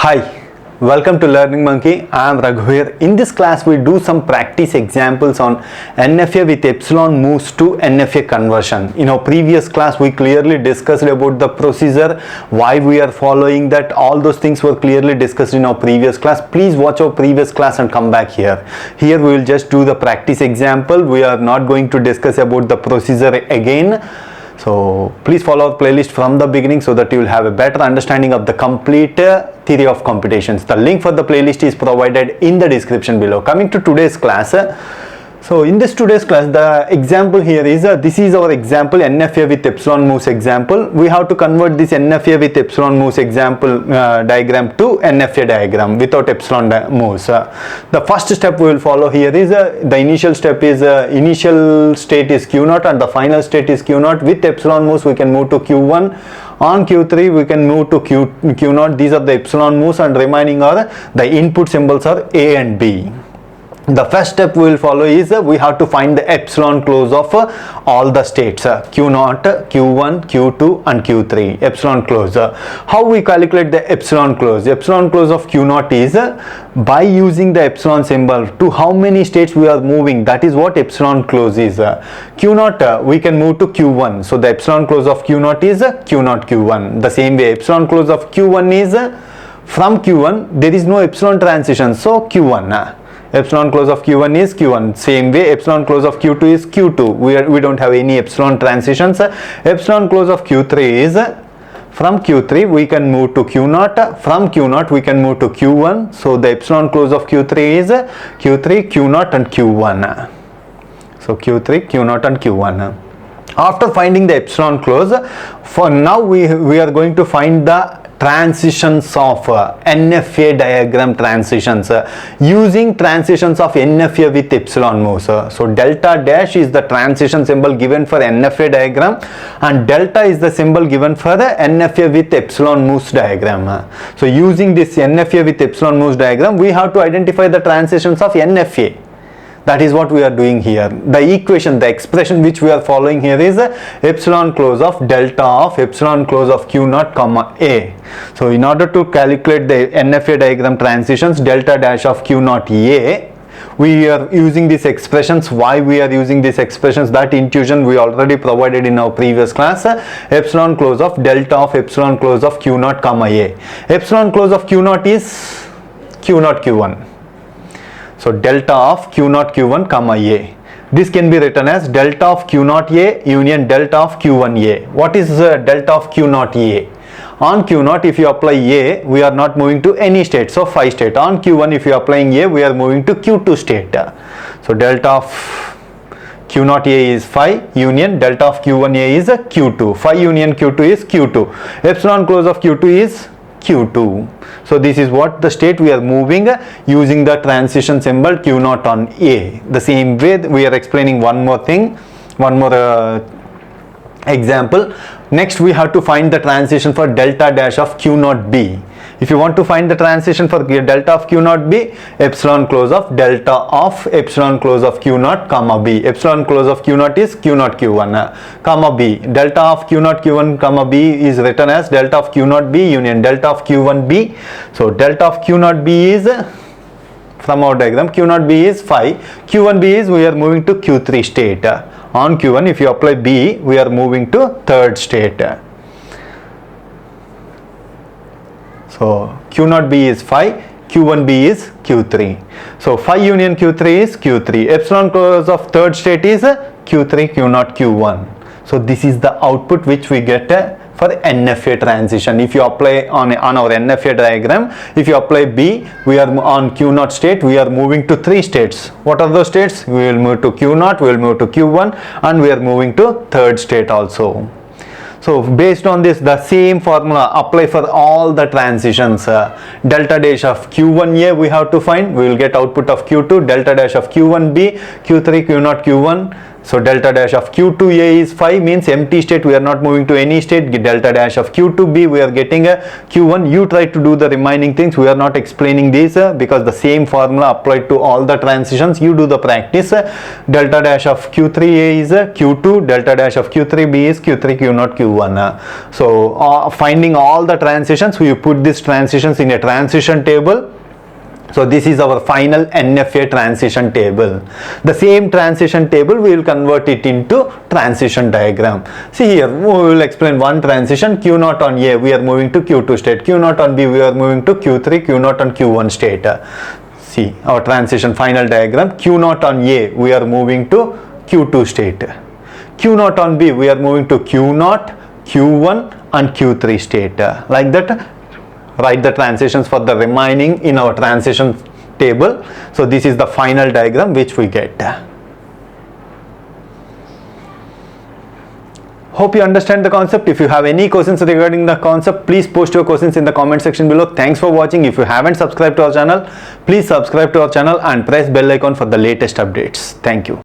Hi, welcome to Learning Monkey. I am Raghuveer. In this class, we do some practice examples on NFA with Epsilon Moves to NFA conversion. In our previous class, we clearly discussed about the procedure, why we are following that. All those things were clearly discussed in our previous class. Please watch our previous class and come back here. Here we will just do the practice example. We are not going to discuss about the procedure again. So please follow our playlist from the beginning so that you will have a better understanding of the complete theory of computations. The link for the playlist is provided in the description below. Coming to today's class, so in this today's class, the example here is, this is our example NFA with Epsilon Moves example. We have to convert this NFA with Epsilon Moves example diagram to NFA diagram without Epsilon Moves. The first step we will follow here is, the initial step is, initial state is Q0 and the final state is Q0. With Epsilon Moves we can move to Q1. On Q3 we can move to Q0. These are the Epsilon Moves, and remaining are the input symbols are A and B. The first step we will follow is, we have to find the epsilon close of all the states, Q0, Q1, Q2 and Q3, epsilon close. How we calculate the epsilon close? Epsilon close of Q0 is, by using the epsilon symbol to how many states we are moving, that is what epsilon close is. Q0 we can move to Q1, so the epsilon close of Q0 is Q0 Q1. The same way epsilon close of Q1 is, from Q1 there is no epsilon transition, so Q1. Epsilon close of Q1 is Q1. Same way epsilon close of Q2 is Q2. We don't have any epsilon transitions. Epsilon close of Q3 is, from Q3 we can move to Q0. From Q0 we can move to Q1. So the epsilon close of Q3 is Q3, Q0 and Q1. So Q3, Q0 and Q1. After finding the epsilon close, for now we are going to find the transitions of NFA diagram transitions, using transitions of NFA with Epsilon Moves. So delta dash is the transition symbol given for NFA diagram, and delta is the symbol given for the NFA with Epsilon Moves diagram. So using this NFA with Epsilon Moves diagram, we have to identify the transitions of NFA. That is what we are doing here. The equation, the expression which we are following here is, epsilon close of delta of epsilon close of Q0 comma A. So in order to calculate the NFA diagram transitions, delta dash of Q0 A, we are using these expressions. Why we are using these expressions? That intuition we already provided in our previous class. Epsilon close of delta of epsilon close of Q0 comma A. Epsilon close of Q0 is Q0 Q1. So delta of Q0 Q1 comma A. This can be written as delta of Q0 A union delta of Q1 A. What is delta of Q0 A? On Q0 if you apply A, we are not moving to any state, so phi state. On Q1 if you are applying A, we are moving to Q2 state. So delta of Q0 A is phi union delta of Q1 A is Q2. Phi union Q2 is Q2. Epsilon close of Q2 is Q2. So this is what the state we are moving using the transition symbol Q0 on A. The same way we are explaining one more thing, one more example. Next we have to find the transition for delta dash of Q0 B. If you want to find the transition for delta of Q0 B, epsilon close of delta of epsilon close of Q0 comma B. Epsilon close of Q0 is Q0 Q1 comma B. Delta of Q0 Q1 comma B is written as delta of Q0 B union delta of Q1 B. So delta of Q0 B is, from our diagram, Q0 B is phi. Q1 B is, we are moving to Q3 state. On Q1 if you apply B, we are moving to third state. So Q0 B is phi, Q1 B is Q3. So phi union Q3 is Q3. Epsilon close of third state is Q3 Q0 Q1. So this is the output which we get for NFA transition. If you apply on our NFA diagram, if you apply B, we are on Q0 state, we are moving to three states. What are those states? We will move to Q0, we will move to Q1, and we are moving to third state also. So based on this, the same formula apply for all the transitions. Delta dash of Q1A we have to find. We will get output of Q2. Delta dash of Q1B, Q3, Q0, Q1. So delta dash of q to a is 5, means empty state, we are not moving to any state. Delta dash of q to b, we are getting a q1. You try to do the remaining things, we are not explaining this because the same formula applied to all the transitions. You do the practice. Delta dash of q3a is q2, delta dash of q3b is q3, q0, q1. So finding all the transitions, we put these transitions in a transition table. So this is our final NFA transition table. The same transition table we will convert it into transition diagram. See here, we will explain one transition. Q0 on A, we are moving to Q2 state. Q0 on B, we are moving to Q3, Q0 on Q1 state. See our transition final diagram. Q0 on A, we are moving to Q2 state. Q0 on B, we are moving to Q0, Q1 and Q3 state. Like that, write the transitions for the remaining in our transition table. So this is the final diagram which we get. Hope you understand the concept. If you have any questions regarding the concept, please post your questions in the comment section below. Thanks for watching. If you haven't subscribed to our channel, please subscribe to our channel and press bell icon for the latest updates. Thank you.